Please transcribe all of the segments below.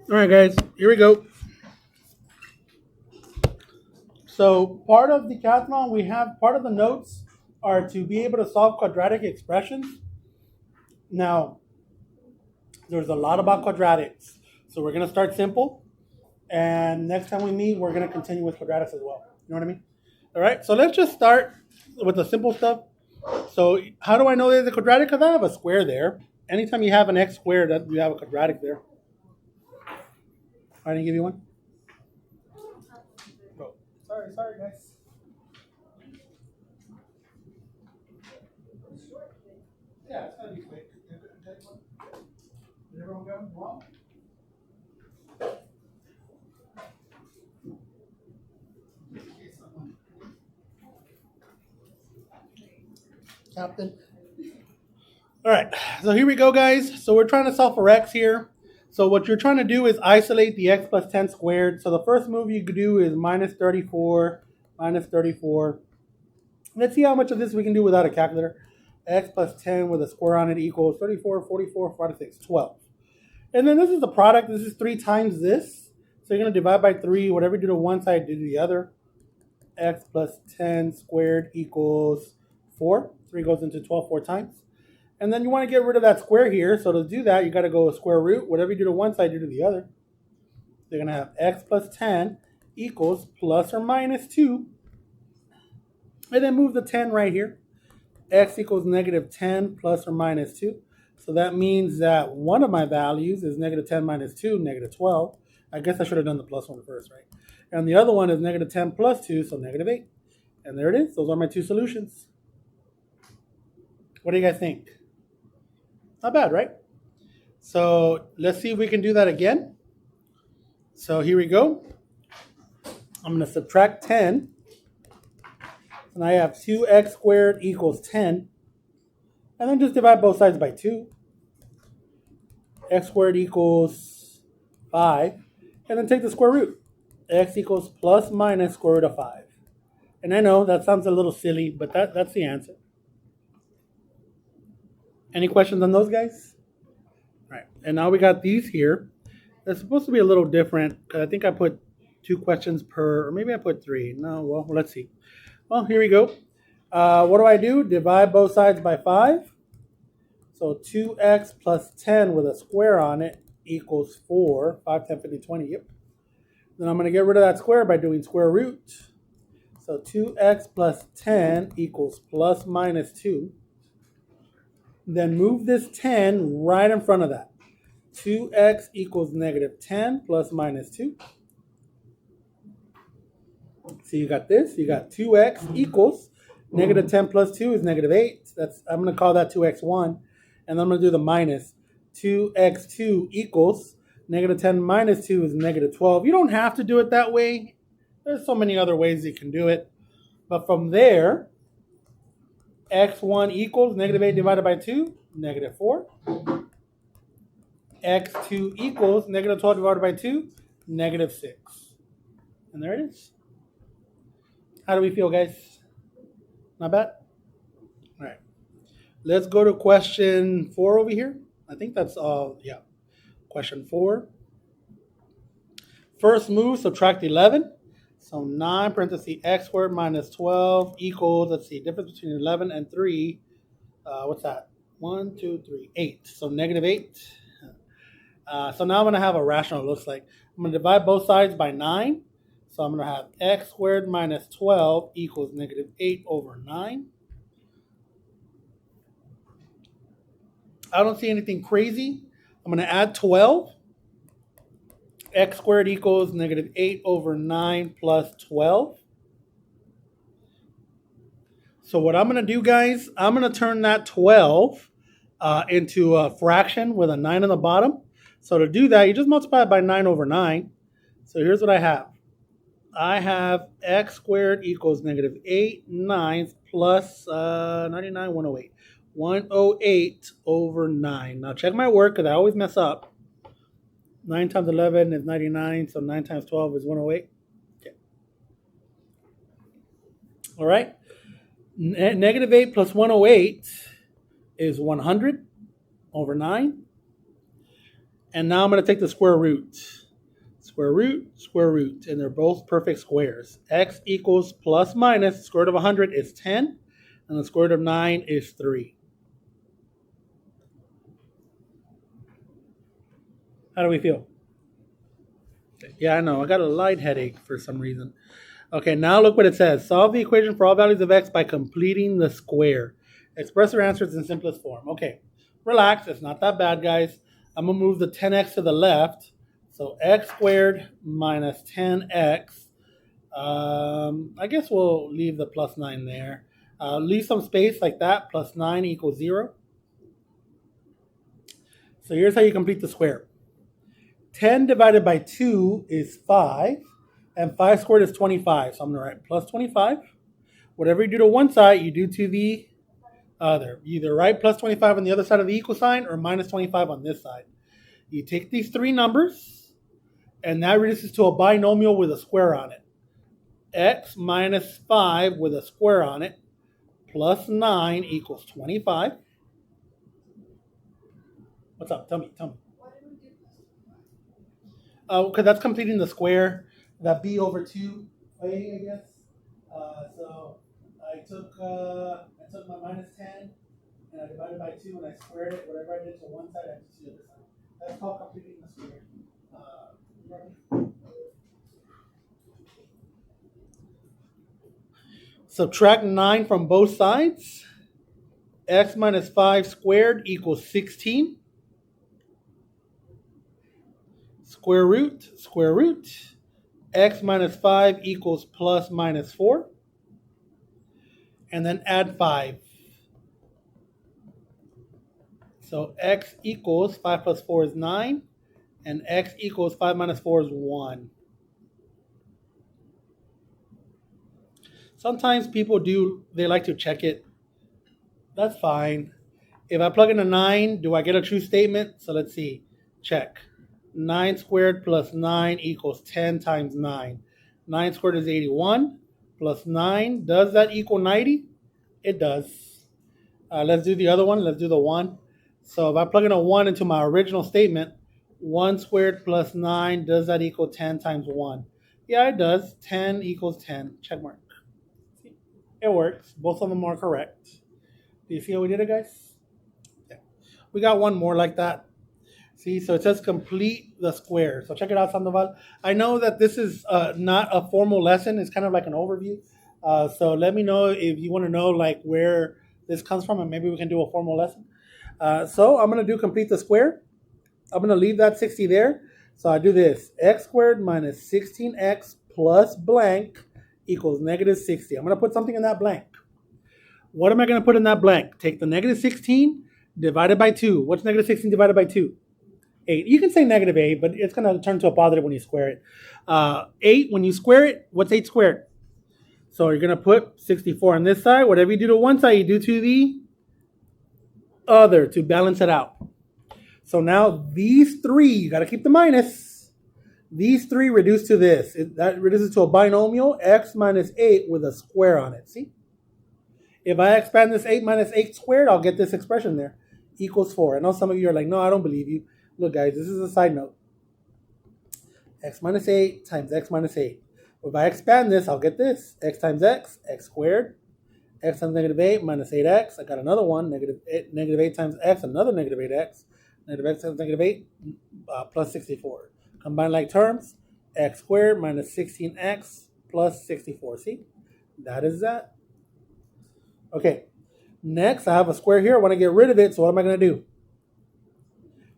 All right, guys, here we go. So part of Decathlon, we have part of the notes are to be able to solve quadratic expressions. Now, there's a lot about quadratics. So we're going to start simple. And next time we meet, we're going to continue with quadratics as well. You know what I mean? All right, so let's just start with the simple stuff. So how do I know there's a quadratic? Because I have a square there. Anytime you have an x squared, you have a quadratic there. I didn't give you one? Oh, sorry, guys. Yeah, it's going to be quick. Did everyone go wrong? Captain. All right, so here we go, guys. So we're trying to solve for x here. So what you're trying to do is isolate the x plus 10 squared. So the first move you could do is minus 34, minus 34. Let's see how much of this we can do without a calculator. X plus 10 with a square on it equals 34, 44, 46, 12. And then this is the product. This is 3 times this. So you're going to divide by 3. Whatever you do to one side, do to the other. X plus 10 squared equals 4. 3 goes into 12 4 times. And then you want to get rid of that square here. So to do that, you got to go square root. Whatever you do to one side, do to the other. You're going to have x plus 10 equals plus or minus 2. And then move the 10 right here. X equals negative 10 plus or minus 2. So that means that one of my values is negative 10 minus 2, negative 12. I guess I should have done the plus one first, right? And the other one is negative 10 plus 2, so negative 8. And there it is. Those are my two solutions. What do you guys think? Not bad, right? So let's see if we can do that again. So here we go. I'm going to subtract 10. And I have 2x squared equals 10. And then just divide both sides by 2. X squared equals 5. And then take the square root. X equals plus minus square root of 5. And I know that sounds a little silly, but that's the answer. Any questions on those guys? All right. And now we got these here. They're supposed to be a little different. I think I put 2 questions per, or maybe I put 3. No, well, let's see. Well, here we go. What do? Divide both sides by 5. So 2x plus 10 with a square on it equals 4. 5, 10, 15, 20. Yep. Then I'm going to get rid of that square by doing square root. So 2x plus 10 equals plus minus 2. Then move this 10 right in front of that. 2x equals negative 10 plus minus 2. So you got this. You got 2x equals negative 10 plus 2 is negative 8. I'm going to call that 2x1. And then I'm going to do the minus. 2x2 equals negative 10 minus 2 is negative 12. You don't have to do it that way. There's so many other ways you can do it. But from there, x1 equals negative 8 divided by 2, negative 4. x2 equals negative 12 divided by 2, negative 6. And there it is. How do we feel, guys? Not bad? All right. Let's go to question 4 over here. I think that's all. Yeah. Question 4. First move, subtract 11. So 9 parentheses x squared minus 12 equals, let's see, difference between 11 and 3. What's that? 1, 2, 3, 8. So negative 8. So now I'm going to have a rational, it looks like. I'm going to divide both sides by 9. So I'm going to have x squared minus 12 equals negative 8 over 9. I don't see anything crazy. I'm going to add 12. X squared equals negative 8 over 9 plus 12. So what I'm going to do, guys, I'm going to turn that 12 into a fraction with a 9 on the bottom. So to do that, you just multiply it by 9 over 9. So here's what I have. I have x squared equals negative 8 ninths plus 99, 108. 108 over 9. Now check my work because I always mess up. 9 times 11 is 99, so 9 times 12 is 108. Okay. All right. Negative 8 plus 108 is 100 over 9. And now I'm going to take the square root. Square root, and they're both perfect squares. X equals plus minus, the square root of 100 is 10, and the square root of 9 is 3. How do we feel? Yeah, I know. I got a light headache for some reason. Okay, now look what it says. Solve the equation for all values of x by completing the square. Express your answers in simplest form. Okay, relax. It's not that bad, guys. I'm going to move the 10x to the left. So x squared minus 10x. I guess we'll leave the plus 9 there. Leave some space like that. Plus 9 equals 0. So here's how you complete the square. 10 divided by 2 is 5. And 5 squared is 25. So I'm going to write plus 25. Whatever you do to one side, you do to the other. You either write plus 25 on the other side of the equal sign or minus 25 on this side. You take these three numbers, and that reduces to a binomial with a square on it. X minus 5 with a square on it plus 9 equals 25. What's up? Tell me. Because that's completing the square. That b over 2 a, I guess. So I took my minus 10 and I divided by 2 and I squared it. Whatever I did to one side, I did to the other side. That's called completing the square. Subtract 9 from both sides. X minus 5 squared equals 16. Square root. X minus 5 equals plus minus 4. And then add 5. So x equals 5 plus 4 is 9. And x equals 5 minus 4 is 1. Sometimes people they like to check it. That's fine. If I plug in a 9, do I get a true statement? So let's see. Check. 9 squared plus 9 equals 10 times 9. 9 squared is 81 plus 9. Does that equal 90? It does. Let's do the other one. Let's do the 1. So if I plug in a 1 into my original statement, 1 squared plus 9, does that equal 10 times 1? Yeah, it does. 10 equals 10. Check mark. It works. Both of them are correct. Do you see how we did it, guys? Yeah. We got one more like that. See, so it says complete the square. So check it out, Sandoval. I know that this is not a formal lesson. It's kind of like an overview. So let me know if you want to know like where this comes from, and maybe we can do a formal lesson. So I'm going to do complete the square. I'm going to leave that 60 there. So I do this. X squared minus 16x plus blank equals negative 60. I'm going to put something in that blank. What am I going to put in that blank? Take the negative 16 divided by 2. What's negative 16 divided by 2? 8. You can say negative 8, but it's going to turn to a positive when you square it. 8, when you square it, what's 8 squared? So you're going to put 64 on this side. Whatever you do to one side, you do to the other to balance it out. So now these three, you got to keep the minus. These three reduce to this. That reduces to a binomial, x minus 8 with a square on it. See? If I expand this 8 minus 8 squared, I'll get this expression there. Equals 4. I know some of you are like, no, I don't believe you. Look, guys, this is a side note. X minus 8 times x minus 8. If I expand this, I'll get this. X times x squared. X times negative 8 minus 8x. I got another one. Negative 8 times x, another negative 8x. Negative x times negative 8 plus 64. Combine like terms. X squared minus 16x plus 64. See? That is that. Okay. Next, I have a square here. I want to get rid of it. So what am I going to do?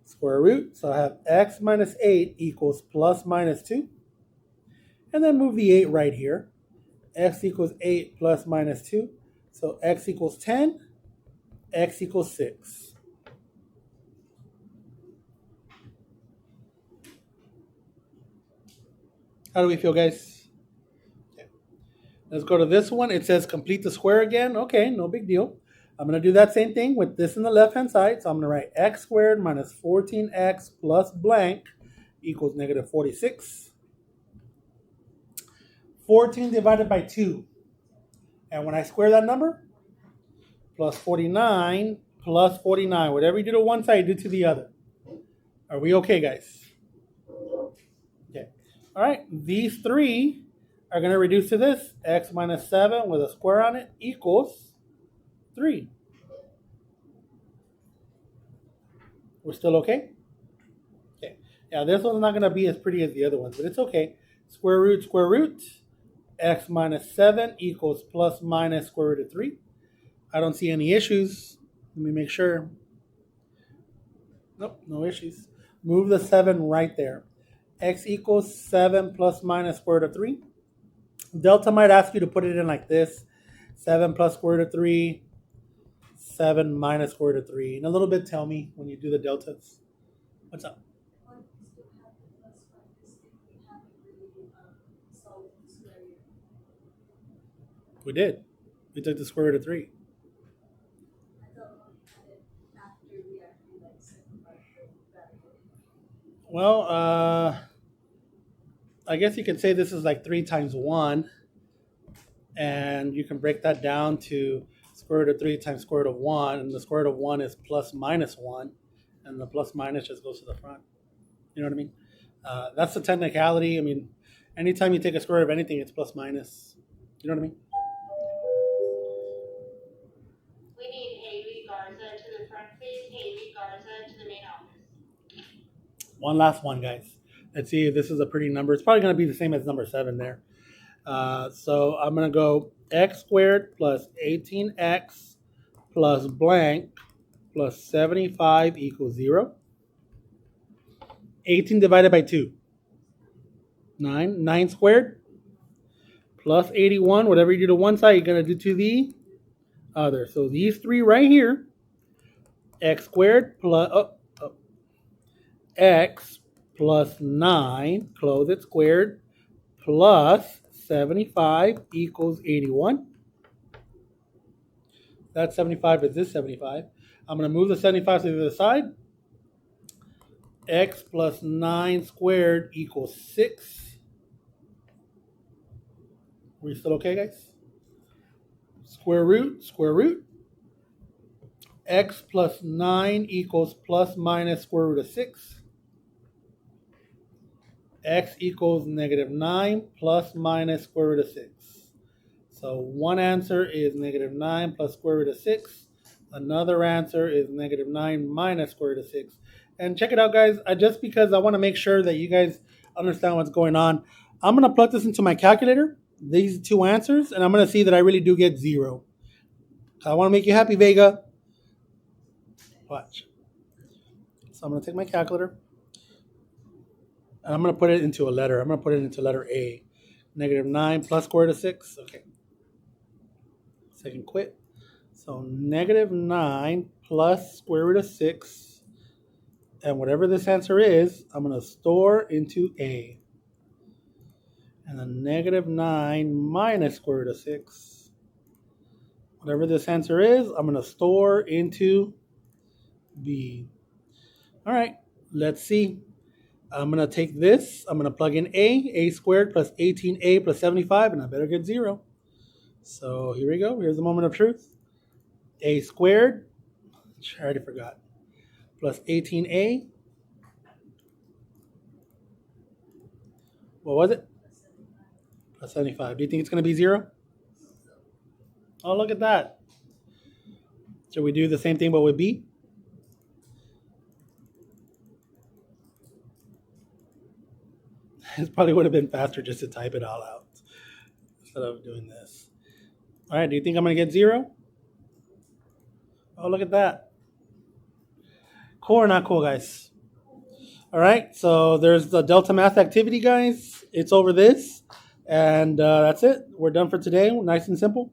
Square root. So I have x minus 8 equals plus minus 2. And then move the 8 right here. X equals 8 plus minus 2. So x equals 10. X equals 6. How do we feel, guys? Okay. Let's go to this one. It says complete the square again. Okay, no big deal. I'm going to do that same thing with this on the left-hand side. So I'm going to write x squared minus 14x plus blank equals negative 46. 14 divided by 2. And when I square that number, plus 49 plus 49. Whatever you do to one side, you do to the other. Are we okay, guys? Okay. All right. These three are going to reduce to this. X minus 7 with a square on it equals 3. We're still okay? Okay. Yeah, this one's not going to be as pretty as the other ones, but it's okay. Square root. X minus 7 equals plus minus square root of 3. I don't see any issues. Let me make sure. Nope, no issues. Move the 7 right there. X equals 7 plus minus square root of 3. Delta might ask you to put it in like this. 7 plus square root of 3. 7 minus square root of 3. In a little bit, tell me when you do the deltas. What's up? We did. We took the square root of 3. Well, I guess you could say this is like 3 times 1. And you can break that down to square root of 3 times square root of 1. And the square root of 1 is plus minus 1. And the plus minus just goes to the front. You know what I mean? That's the technicality. I mean, anytime you take a square root of anything, it's plus minus. You know what I mean? We need Haley Garza to the front, please. Haley Garza to the main office. One last one, guys. Let's see if this is a pretty number. It's probably going to be the same as number 7 there. So I'm going to go x squared plus 18x plus blank plus 75 equals 0. 18 divided by 2. 9. 9 squared plus 81. Whatever you do to one side, you're going to do to the other. So these three right here, x squared plus x plus 9, close it, squared, plus 75 equals 81. That 75 is this 75. I'm going to move the 75 to the other side. X plus 9 squared equals 6. Are we still okay, guys? Square root. X plus 9 equals plus minus square root of 6. X equals negative 9 plus minus square root of 6. So one answer is negative 9 plus square root of 6. Another answer is negative 9 minus square root of 6. And check it out, guys. Just because I want to make sure that you guys understand what's going on, I'm going to plug this into my calculator, these two answers, and I'm going to see that I really do get 0. I want to make you happy, Vega. Watch. So I'm going to take my calculator, and I'm going to put it into a letter. I'm going to put it into letter A. Negative 9 plus square root of 6. Okay. Second quit. So negative 9 plus square root of 6. And whatever this answer is, I'm going to store into A. And then negative 9 minus square root of 6. Whatever this answer is, I'm going to store into B. All right, let's see. I'm going to take this. I'm going to plug in A squared plus 18A plus 75, and I better get 0. So here we go. Here's the moment of truth. A squared, I already forgot, plus 18A. What was it? Plus 75. Do you think it's going to be 0? Oh, look at that. Should we do the same thing but with B? It probably would have been faster just to type it all out instead of doing this. All right, do you think I'm going to get 0? Oh, look at that. Cool or not cool, guys? All right, so there's the Delta Math activity, guys. It's over this. And that's it. We're done for today. Nice and simple.